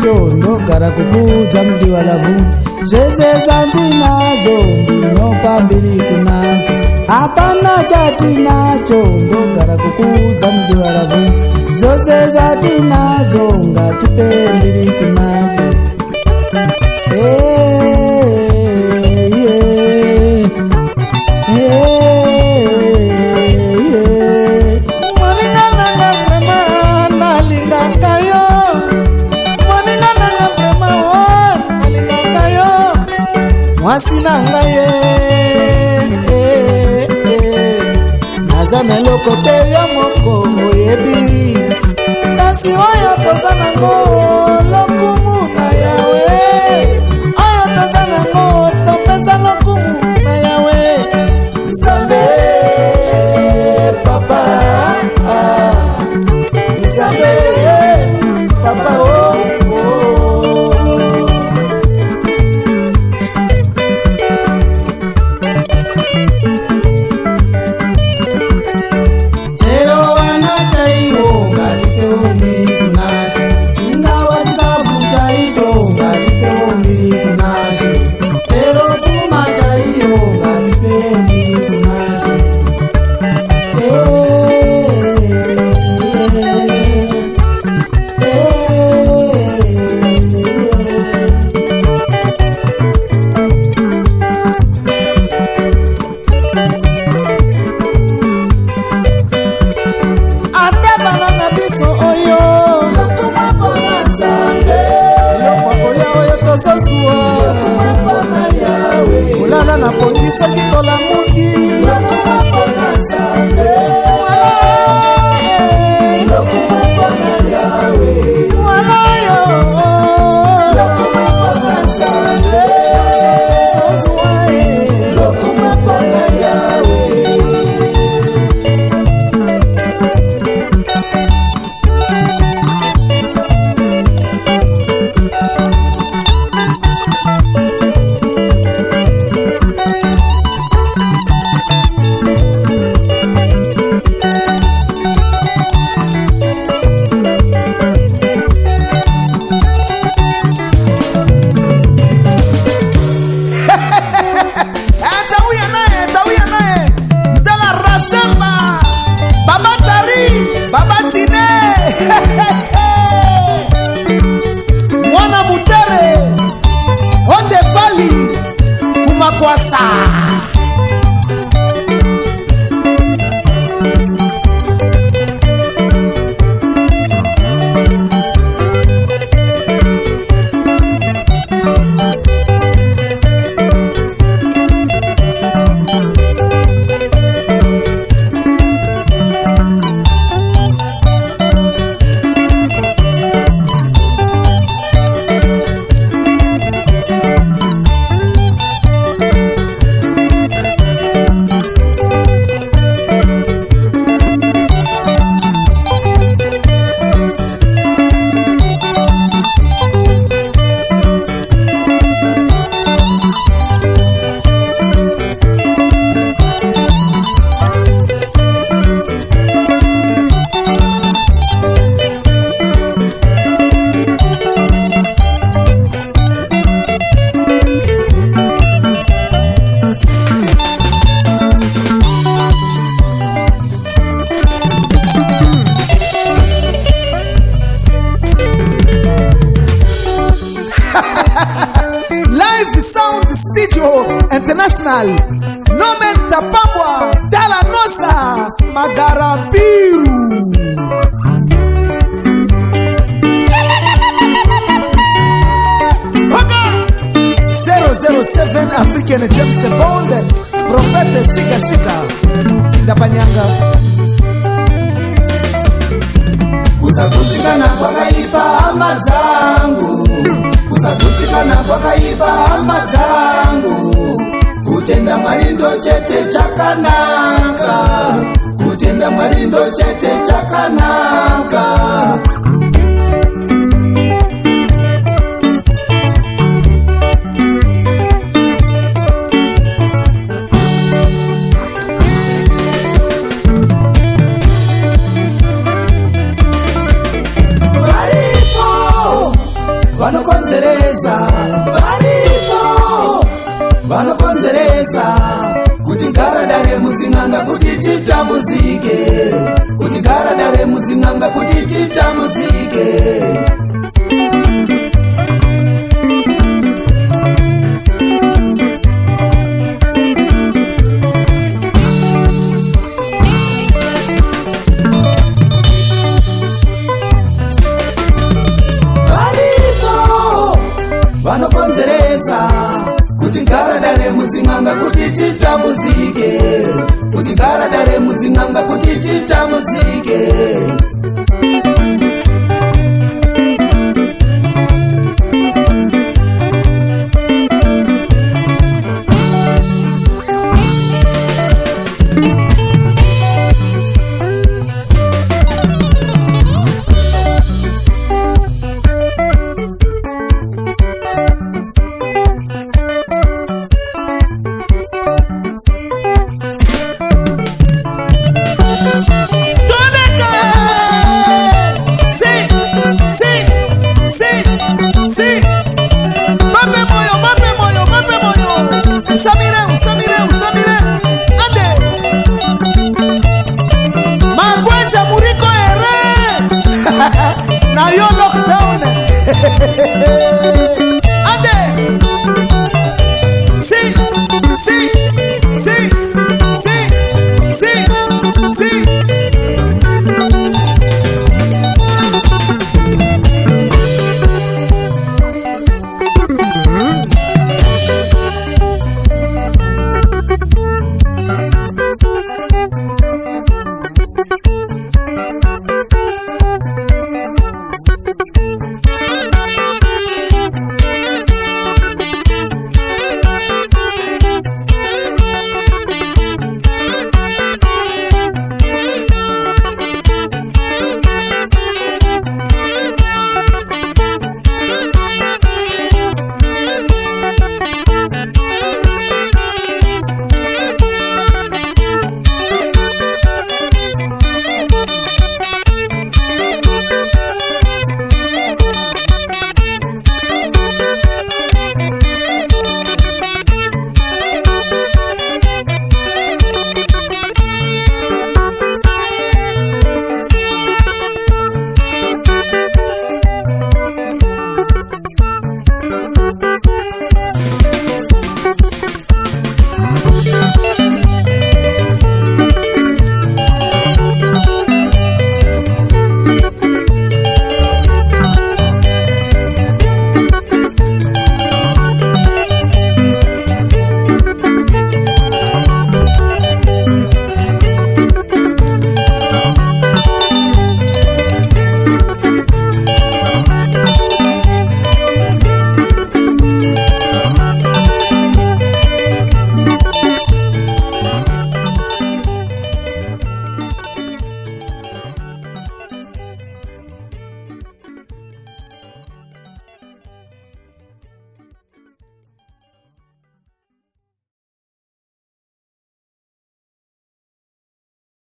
chondo gara kukuza mdi wa lavu zeze zandinazo ndinopambiri kunazo hapana chati na chondo gara kukuza mdi wa lavu zoze zandinazo ngatipembiri kunazo Mwasinanga ye Nazana lokote ya moko oyebi Nasi oyo tozanango lokumu na yawe Oyo tozanango topesa lokumu na yawe Nzambe papa Nzambe papa oh Ulala na pondisa kitola muki Lokuma pona Nzambe Lokuma pona Yawe Walayo Lokuma pona Nzambe Lokuma pona Yawe Mwana mutere Onde vali Kumakwasa Studio International Nomen Tapabwa Dala Nosa Magarampiru Oga 007 African James Bond Prophète Shika Shika Indapanyanga Kusakutikana kwa kaipa amazangu Kusakutikana kwa kaipa amazangu Kutenda marindo chete chakanaka Kutenda marindo chete chakanaka vanokonzeresa kuti gara dare mudzin'anga kuti titambudzike, kuti gara dare mudzin'anga kuti titambudzike. Vanokonzeresa kuti gara dare mudzin'anga kuti titambudzike, kuti gara dare mudzin'anga kuti titambudzike. Sí, mape moyo, mape moyo.